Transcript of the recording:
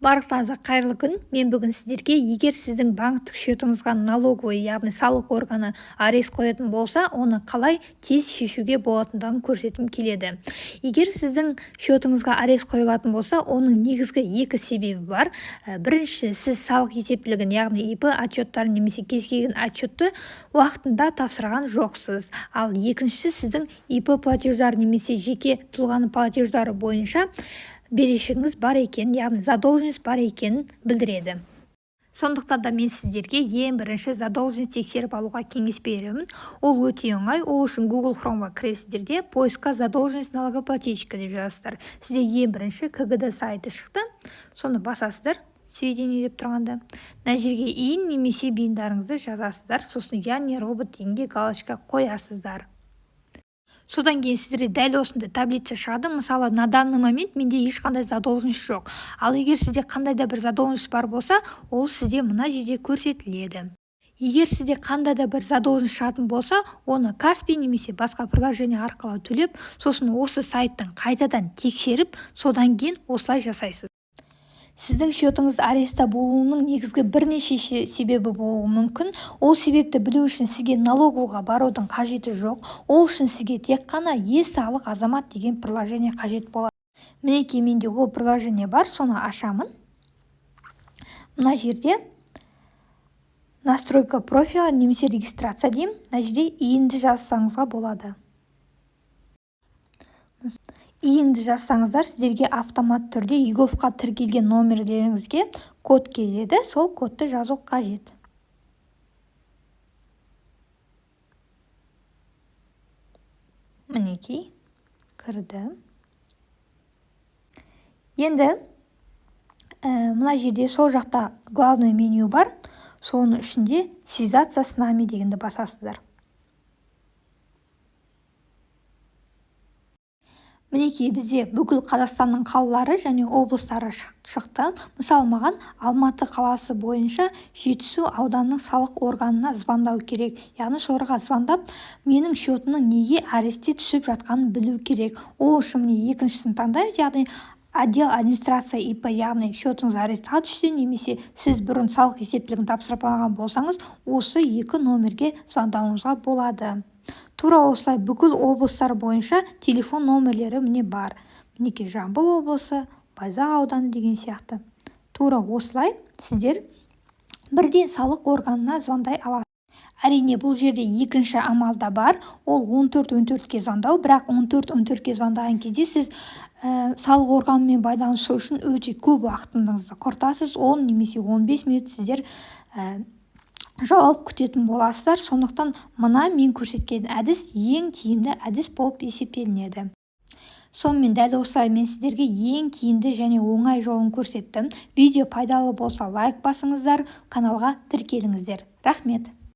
Барлықтарыңызға қайырлы күн. Мен бүгін сіздерге егер сіздің банктік счетыңызға налоговый, яғни салық органы арест қоятын болса, оны қалай тез шешуге болатындығын көрсеткім келеді. Егер сіздің счетыңызға арест қойылатын болса, оның негізгі екі себебі бар. Біріншісі, сіз салық есептілігін, яғни ИП отчеттарын немесе кез келген отчетты уақытында тапсырған жоқсыз. Ал екіншісі, сіздің ИП платеждар немесе жеке тұлғаның платеждары бойынша берешегіңіз бар екен, яғни задолженность бар екенін білдіреді. Сондықтан да мен сіздерге ең бірінші задолженность тексеріп алуға кеңес беремін. Ол өте оңай. Ол үшін Google Chrome'ға кіресіздерде поиска задолженность налогоплательщика деп жазасыздар. Сізде ең бірінші КГД сайты шықты. Соны басасыздар. Сведения деп тұрғанда. Мына жерге ин немесе биндарыңызды жазасыздар. Сосын я не робот дегенге галочка қоясыздар. Содан кейін сіздерге дәл осындай таблица шығады. Мысалы, на данный момент менде ешқандай задолженность жоқ. Ал егер сізде қандай да бір задолженность бар болса, ол сізде мына жерде көрсетіледі. Егер сізде қандай да бір задолженность шығатын болса, оны Каспи немесе басқа приложение арқылы төлеп, сосын осы сайттың қайтадан тексеріп, содан кейін осылай жасайсыз. Сіздің счетыңыз ареста болуының негізгі бірнеше себебі болуы мүмкін. Ол себепті білу үшін сізге налоговыйға барудың қажеті жоқ. Ол үшін сізге тек қана е-салық азамат деген приложение қажет болады. Мінекей менде ол приложение бар, соны ашамын. Мына жерде настройка профиля немесе регистрация деймін. Мына жерде иінді жазсаңызға болады. Иінді жазсаңыздар, сіздерге автомат түрде егофқа тіркелген номерлеріңізге код келеді, сол кодты жазу қажет. Мінекей, кірді. Енді мына жерде сол жақта главный меню бар, соның ішінде связаться с нами дегенді басасыздар. Мінекей бізде бүкіл Қазақстанның қалалары және облыстары шықты. Мысалы, маған Алматы қаласы бойынша Жетісу ауданының салық органына звондау керек. Яғни соларға звондап, менің счетымның неге арестте түсіп жатқанын білу керек. Ол үшін міне екіншісін таңдаймыз, яғни отдел администрация ИП, яғни счетыңыз арестқа түссе, немесе сіз бұрын салық есептілігін тапсырып алған болсаңыз, осы екі номерге звондауыңызға болады. Тура осылай бүкіл облыстар бойынша телефон номерлері міне бар. Мінекей Жамбыл облысы, Байзақ ауданы деген сияқты. Тура осылай сіздер бірден салық органына звондай аласыз. Әрине, бұл жерде екінші амал да бар. Ол 1414-ке звондау, бірақ 1414-ке звондаған кезде сіз салық органымен байланысу үшін өте көп уақытыңызды құртасыз. 10 немесе 15 минут сіздер жауап күтетін боласыздар. Сондықтан мына мен көрсеткен әдіс ең тиімді әдіс болып есептелінеді. Сонымен дәл осылай мен сіздерге ең тиімді және оңай жолын көрсеттім. Видео пайдалы болса лайк басыңыздар, каналға тіркеліңіздер. Рахмет.